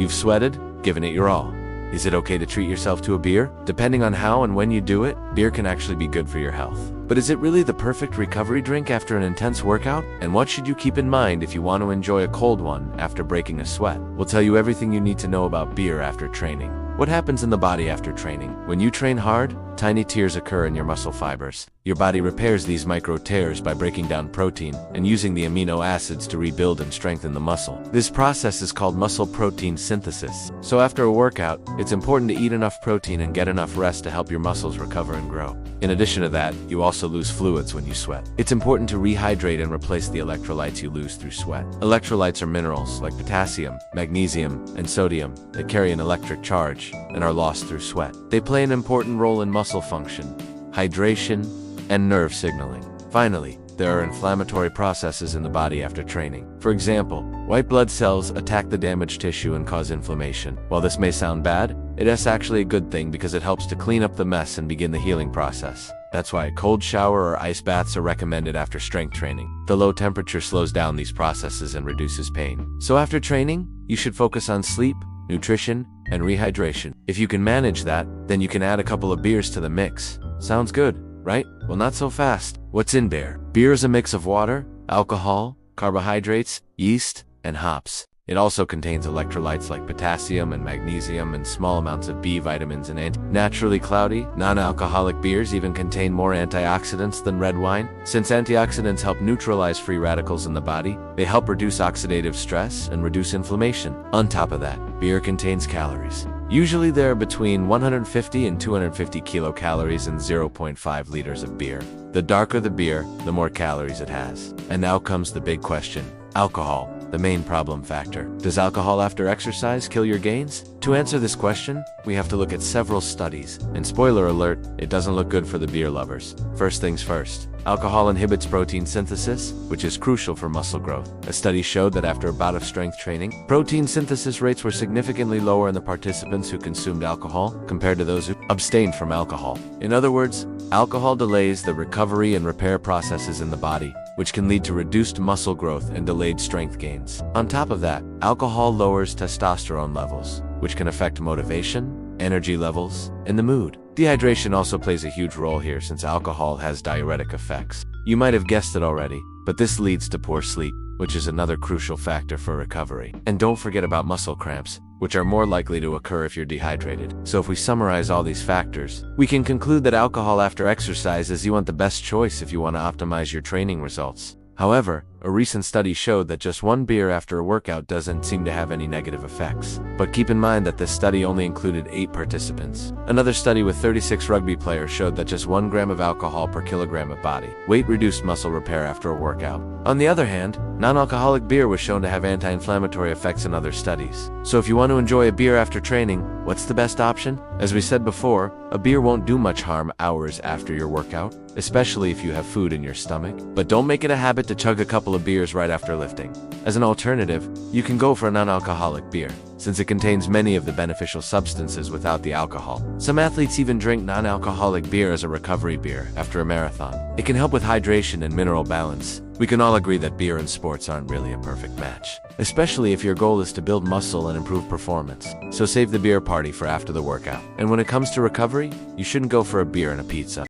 You've sweated, given it your all. Is it okay to treat yourself to a beer? Depending on how and when you do it, beer can actually be good for your health. But is it really the perfect recovery drink after an intense workout? And what should you keep in mind if you want to enjoy a cold one after breaking a sweat? We'll tell you everything you need to know about beer after training. What happens in the body after training? When you train hard, tiny tears occur in your muscle fibers. Your body repairs these micro tears by breaking down protein and using the amino acids to rebuild and strengthen the muscle. This process is called muscle protein synthesis. So after a workout, it's important to eat enough protein and get enough rest to help your muscles recover and grow. In addition to that, you also lose fluids when you sweat. It's important to rehydrate and replace the electrolytes you lose through sweat. Electrolytes are minerals like potassium, magnesium, and sodium that carry an electric charge and are lost through sweat. They play an important role in muscle function, hydration, and nerve signaling. Finally, there are inflammatory processes in the body after training. For example, white blood cells attack the damaged tissue and cause inflammation. While this may sound bad, it is actually a good thing because it helps to clean up the mess and begin the healing process. That's why a cold shower or ice baths are recommended after strength training. The low temperature slows down these processes and reduces pain. So after training, you should focus on sleep, nutrition, and rehydration. If you can manage that, then you can add a couple of beers to the mix. Sounds good, right? Well, not so fast. What's in beer? Beer is a mix of water, alcohol, carbohydrates, yeast, and hops. It also contains electrolytes like potassium and magnesium and small amounts of B vitamins and naturally cloudy, non-alcoholic beers even contain more antioxidants than red wine. Since antioxidants help neutralize free radicals in the body, they help reduce oxidative stress and reduce inflammation. On top of that, beer contains calories. Usually there are between 150 and 250 kilocalories in 0.5 liters of beer. The darker the beer, the more calories it has. And now comes the big question: alcohol, the main problem factor. Does alcohol after exercise kill your gains? To answer this question, we have to look at several studies. And spoiler alert, it doesn't look good for the beer lovers. First things first. Alcohol inhibits protein synthesis, which is crucial for muscle growth. A study showed that after a bout of strength training, protein synthesis rates were significantly lower in the participants who consumed alcohol compared to those who abstained from alcohol. In other words, alcohol delays the recovery and repair processes in the body, which can lead to reduced muscle growth and delayed strength gains. On top of that, alcohol lowers testosterone levels, which can affect motivation, energy levels, and the mood. Dehydration also plays a huge role here since alcohol has diuretic effects. You might have guessed it already, but this leads to poor sleep, which is another crucial factor for recovery. And don't forget about muscle cramps, which are more likely to occur if you're dehydrated. So if we summarize all these factors, we can conclude that alcohol after exercise is the best choice if you want to optimize your training results. However, a recent study showed that just one beer after a workout doesn't seem to have any negative effects. But keep in mind that this study only included 8 participants. Another study with 36 rugby players showed that just 1 gram of alcohol per kilogram of body weight reduced muscle repair after a workout. On the other hand, non-alcoholic beer was shown to have anti-inflammatory effects in other studies. So if you want to enjoy a beer after training, what's the best option? As we said before, a beer won't do much harm hours after your workout, especially if you have food in your stomach. But don't make it a habit to chug a couple of beers right after lifting. As an alternative, you can go for a non-alcoholic beer, since it contains many of the beneficial substances without the alcohol. Some athletes even drink non-alcoholic beer as a recovery beer after a marathon. It can help with hydration and mineral balance. We can all agree that beer and sports aren't really a perfect match, especially if your goal is to build muscle and improve performance. So save the beer party for after the workout. And when it comes to recovery, you shouldn't go for a beer and a pizza.